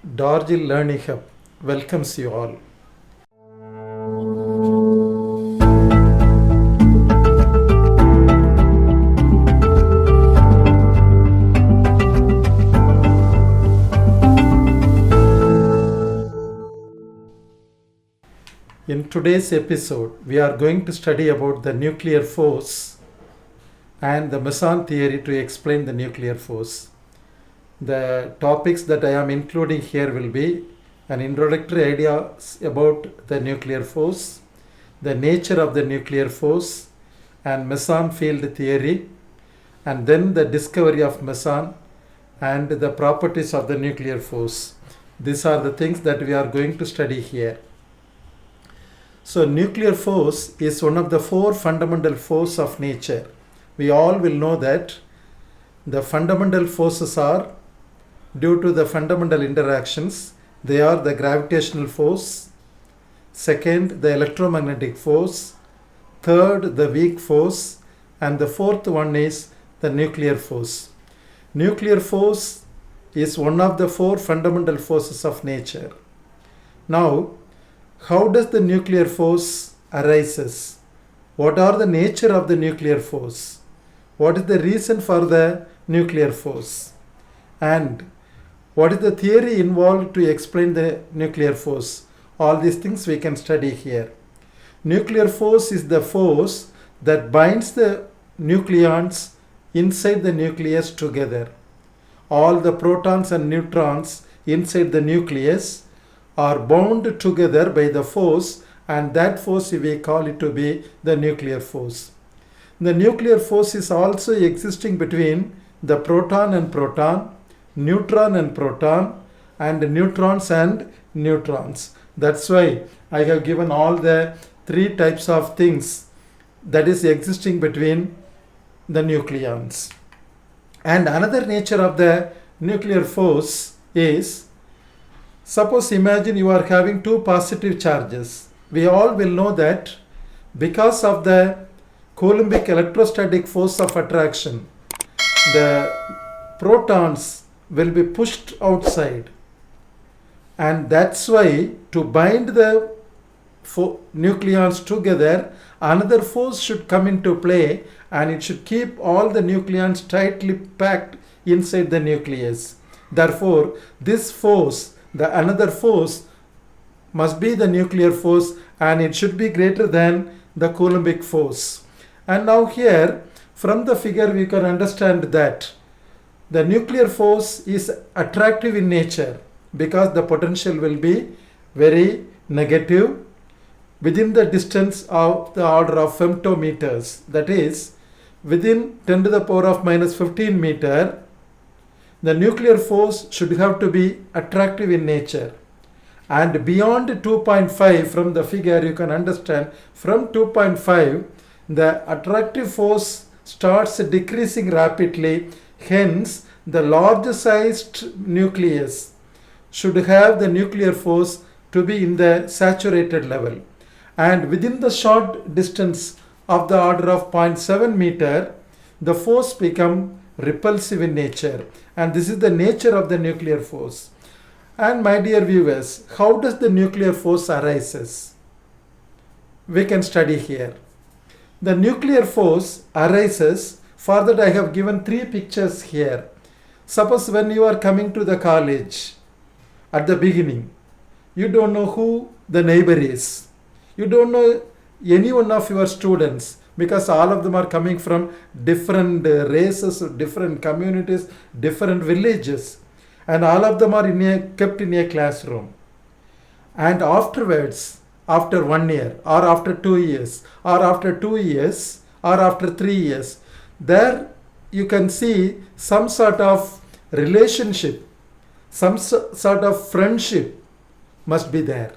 Darjil Learning Hub welcomes you all. In today's episode, we are going to study about the nuclear force and the meson theory to explain the nuclear force. The topics that I am including here will be an introductory idea about the nuclear force, the nature of the nuclear force, and meson field theory, and then the discovery of meson and the properties of the nuclear force. These are the things that we are going to study here. So nuclear force is one of the four fundamental forces of nature. We all will know that the fundamental forces are due to the fundamental interactions. They are the gravitational force, second the electromagnetic force, third the weak force, and the fourth one is the nuclear force. Nuclear force is one of the four fundamental forces of nature. Now, how does the nuclear force arises? What are the nature of the nuclear force? What is the reason for the nuclear force? And what is the theory involved to explain the nuclear force? All these things we can study here. Nuclear force is the force that binds the nucleons inside the nucleus together. All the protons and neutrons inside the nucleus are bound together by the force, and that force we call it to be the nuclear force. The nuclear force is also existing between the proton and proton, neutron and proton, and neutrons and neutrons. That's why I have given all the three types of things that is existing between the nucleons. And another nature of the nuclear force is, suppose imagine you are having two positive charges. We all will know that because of the Coulombic electrostatic force of attraction, the protons will be pushed outside, and that's why to bind the nucleons together, another force should come into play, and it should keep all the nucleons tightly packed inside the nucleus. Therefore, this force, the another force, must be the nuclear force, and it should be greater than the Coulombic force. And now here, from the figure we can understand that the nuclear force is attractive in nature because the potential will be very negative within the distance of the order of femtometers. That is, within 10 to the power of minus 15 meter, the nuclear force should have to be attractive in nature. And beyond 2.5, from the figure you can understand, from 2.5, the attractive force starts decreasing rapidly. Hence, the large sized nucleus should have the nuclear force to be in the saturated level. And within the short distance of the order of 0.7 meter, the force become repulsive in nature. And this is the nature of the nuclear force. And my dear viewers, how does the nuclear force arises? We can study here. The nuclear force arises. For that I have given three pictures here. Suppose when you are coming to the college, at the beginning, you don't know who the neighbor is. You don't know any one of your students because all of them are coming from different races, different communities, different villages, and all of them are kept in a classroom. And afterwards, after 1 year, or after 2 years, or after 2 years, or after 3 years, there you can see some sort of relationship, some sort of friendship must be there.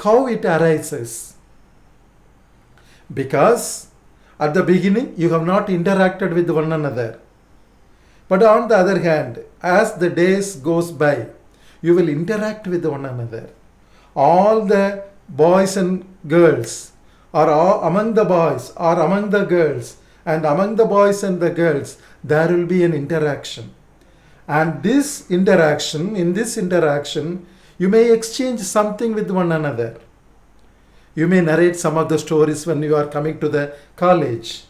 How it arises? Because at the beginning you have not interacted with one another. But on the other hand, as the days goes by, you will interact with one another. All the boys and girls, or among the boys or among the girls, and among the boys and the girls, there will be an interaction. And in this interaction, you may exchange something with one another. You may narrate some of the stories when you are coming to the college.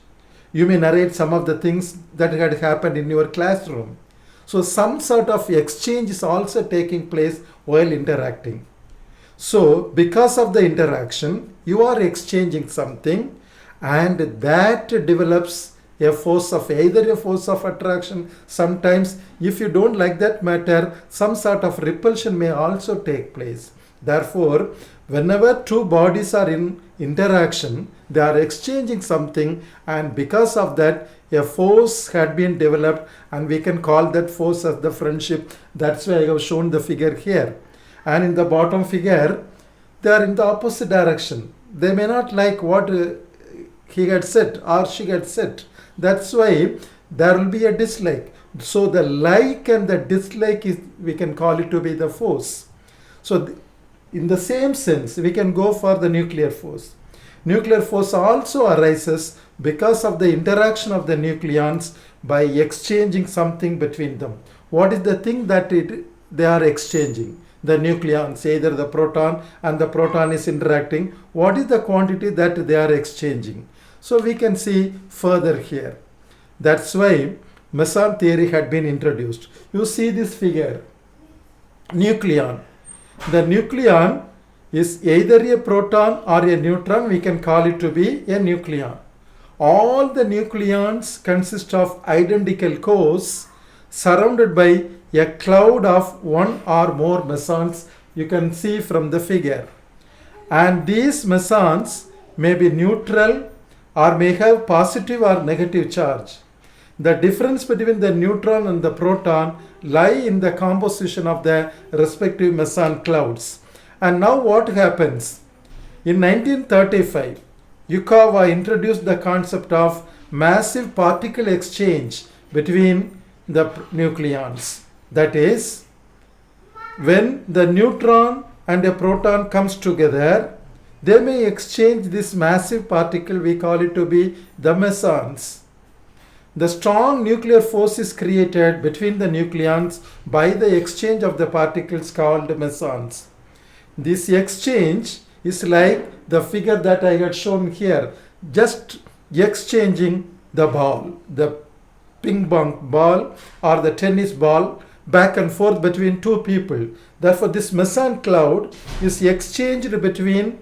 You may narrate some of the things that had happened in your classroom. So some sort of exchange is also taking place while interacting. So because of the interaction, you are exchanging something, and that develops a force of either a force of attraction. Sometimes if you don't like that matter, some sort of repulsion may also take place. Therefore, whenever two bodies are in interaction, they are exchanging something, and because of that a force had been developed, and we can call that force as the friendship. That's why I have shown the figure here. And in the bottom figure, they are in the opposite direction. They may not like what he had said or she had said. That's why there will be a dislike. So the like and the dislike is, we can call it to be the force. So in the same sense, we can go for the nuclear force. Nuclear force also arises because of the interaction of the nucleons by exchanging something between them. What is the thing that they are exchanging? The nucleons, either the proton and the proton is interacting. What is the quantity that they are exchanging? So we can see further here. That's why meson theory had been introduced. You see this figure, nucleon. The nucleon is either a proton or a neutron. We can call it to be a nucleon. All the nucleons consist of identical cores surrounded by a cloud of one or more mesons. You can see from the figure. And these mesons may be neutral or may have positive or negative charge. The difference between the neutron and the proton lie in the composition of the respective meson clouds. And now what happens? In 1935, Yukawa introduced the concept of massive particle exchange between the nucleons. That is, when the neutron and a proton comes together, they may exchange this massive particle. We call it to be the mesons. The strong nuclear force is created between the nucleons by the exchange of the particles called mesons. This exchange is like the figure that I had shown here, just exchanging the ball, the ping pong ball or the tennis ball, back and forth between two people. Therefore, this meson cloud is exchanged between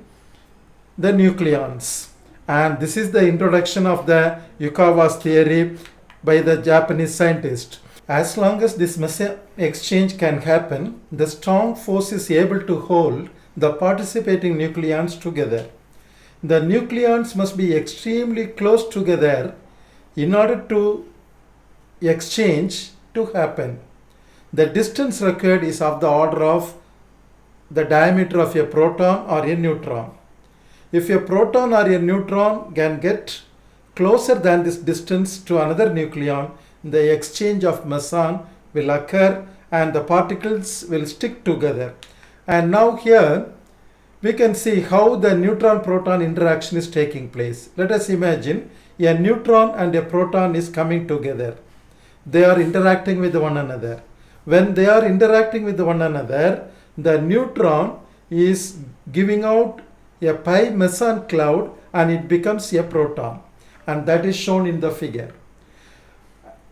the nucleons. And this is the introduction of the Yukawa's theory by the Japanese scientist. As long as this meson exchange can happen, the strong force is able to hold the participating nucleons together. The nucleons must be extremely close together in order to exchange to happen. The distance required is of the order of the diameter of a proton or a neutron. If a proton or a neutron can get closer than this distance to another nucleon, the exchange of meson will occur and the particles will stick together. And now here we can see how the neutron-proton interaction is taking place. Let us imagine a neutron and a proton is coming together. They are interacting with one another. When they are interacting with one another, the neutron is giving out a pi meson cloud and it becomes a proton, and that is shown in the figure.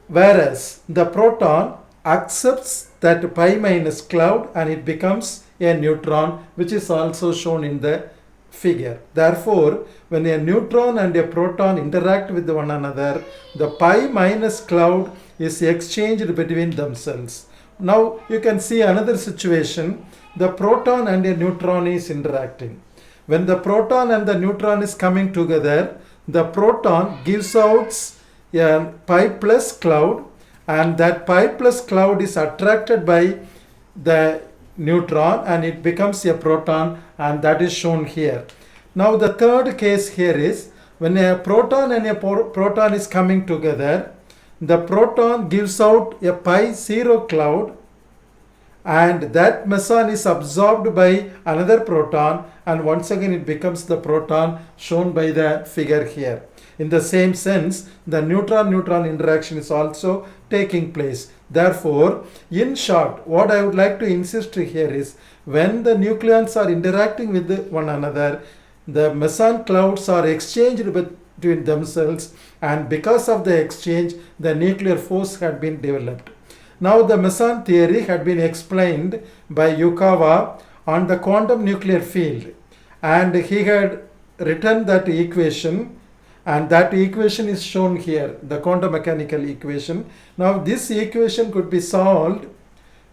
Whereas the proton accepts that pi minus cloud and it becomes a neutron, which is also shown in the figure. Therefore, when a neutron and a proton interact with one another, the pi minus cloud is exchanged between themselves. Now you can see another situation. The proton and a neutron is interacting. When the proton and the neutron is coming together, the proton gives out a pi plus cloud, and that pi plus cloud is attracted by the neutron and it becomes a proton, and that is shown here. Now the third case here is when a proton and a proton is coming together, the proton gives out a pi zero cloud and that meson is absorbed by another proton, and once again it becomes the proton shown by the figure here. In the same sense, the neutron-neutron interaction is also taking place. Therefore, in short, what I would like to insist here is, when the nucleons are interacting with one another, the meson clouds are exchanged between themselves, and because of the exchange, the nuclear force had been developed. Now, the meson theory had been explained by Yukawa on the quantum nuclear field, and he had written that equation, and that equation is shown here, the quantum mechanical equation. Now, this equation could be solved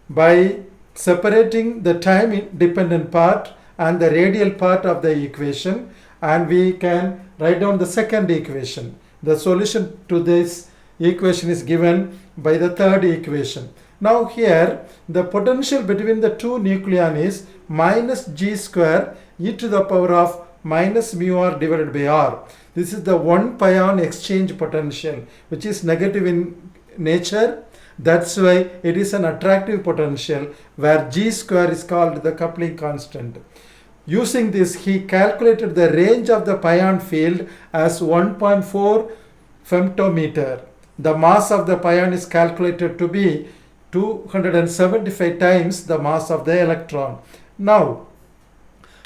by separating the time dependent part and the radial part of the equation, and we can write down the second equation. The solution to this equation is given by the third equation. Now here, the potential between the two nucleon is minus g square e to the power of minus mu r divided by r. This is the one pion exchange potential, which is negative in nature. That's why it is an attractive potential, where g square is called the coupling constant. Using this, he calculated the range of the pion field as 1.4 femtometer. The mass of the pion is calculated to be 275 times the mass of the electron. Now,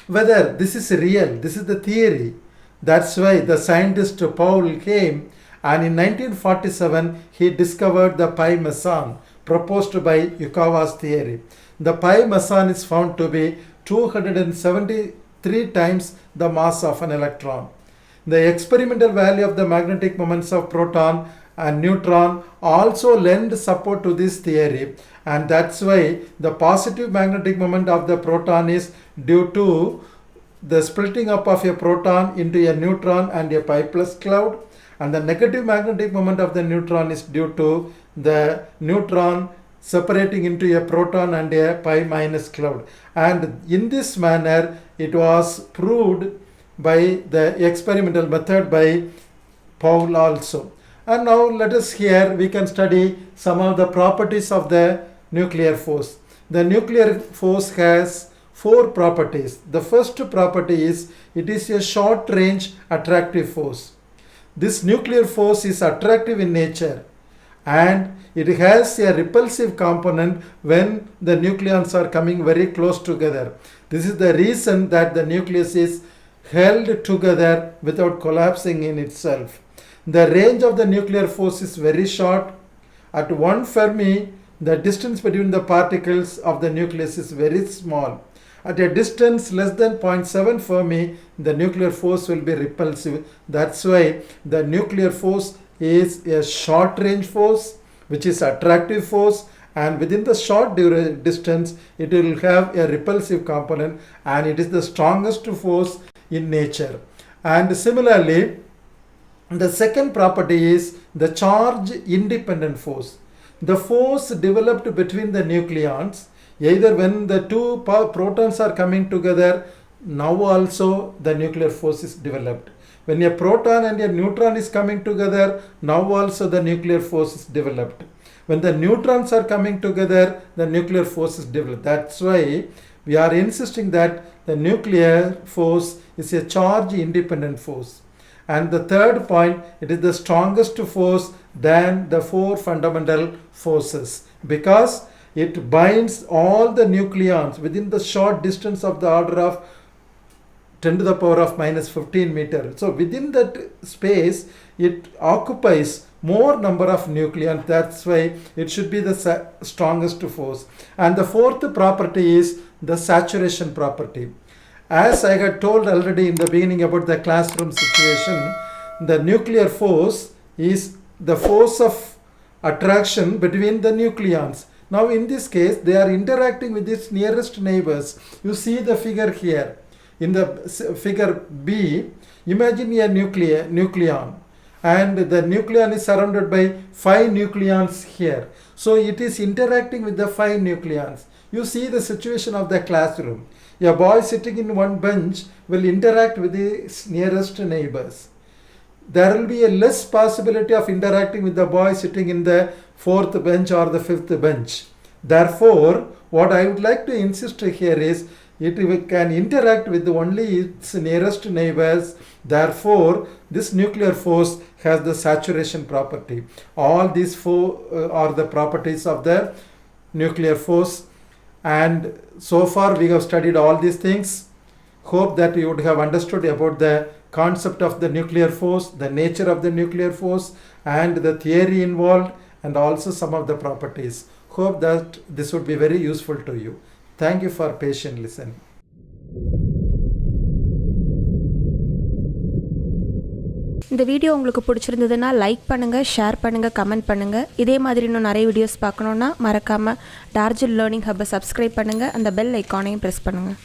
whether this is real, this is the theory. That's why the scientist Paul came, and in 1947 he discovered the pi meson proposed by Yukawa's theory. The pi meson is found to be 273 times the mass of an electron. The experimental value of the magnetic moments of proton and neutron also lend support to this theory, and that's why the positive magnetic moment of the proton is due to the splitting up of a proton into a neutron and a pi plus cloud, and the negative magnetic moment of the neutron is due to the neutron separating into a proton and a pi minus cloud. And in this manner, it was proved by the experimental method by Paul also. And now let us here, we can study some of the properties of the nuclear force. The nuclear force has four properties. The first property is, it is a short range attractive force. This nuclear force is attractive in nature, and it has a repulsive component when the nucleons are coming very close together. This is the reason that the nucleus is held together without collapsing in itself. The range of the nuclear force is very short. At 1 Fermi, the distance between the particles of the nucleus is very small. At a distance less than 0.7 Fermi, the nuclear force will be repulsive. That's why the nuclear force is a short range force, which is attractive force, and within the short distance, it will have a repulsive component, and it is the strongest force in nature. And similarly, the second property is the charge independent force. The force developed between the nucleons, either when the two protons are coming together, now also the nuclear force is developed. When a proton and a neutron is coming together, now also the nuclear force is developed. When the neutrons are coming together, the nuclear force is developed. That's why we are insisting that the nuclear force is a charge independent force. And the third point, it is the strongest force than the four fundamental forces, because it binds all the nucleons within the short distance of the order of 10 to the power of minus 15 meter. So within that space, it occupies more number of nucleons. That's why it should be the strongest force. And the fourth property is the saturation property. As I had told already in the beginning about the classroom situation, the nuclear force is the force of attraction between the nucleons. Now in this case, they are interacting with its nearest neighbors. You see the figure here. In the figure B, imagine a nucleon, and the nucleon is surrounded by 5 nucleons here. So it is interacting with the 5 nucleons. You see the situation of the classroom. A boy sitting in one bench will interact with his nearest neighbors. There will be a less possibility of interacting with the boy sitting in the 4th bench or the 5th bench. Therefore, What I would like to insist here is it can interact with only its nearest neighbors. Therefore, this nuclear force has the saturation property. All these four are the properties of the nuclear force. And so far we have studied all these things. Hope that you would have understood about the concept of the nuclear force, the nature of the nuclear force, and the theory involved, and also some of the properties. Hope that this would be very useful to you. Thank you for patient listening. இந்த video உங்களுக்கு பிடிச்சிருந்ததுன்னா like பண்ணுங்கள், share பண்ணுங்கள், comment பண்ணுங்கள். இதே மாதிரி இன்னும் நிறைய வீடியோஸ் பார்க்கணுன்னா மறக்காமல் டார்ஜில் லேர்னிங் ஹப்பை சப்ஸ்கிரைப் பண்ணுங்கள். அந்த பெல் ஐக்கானையும் ப்ரெஸ் பண்ணுங்கள்.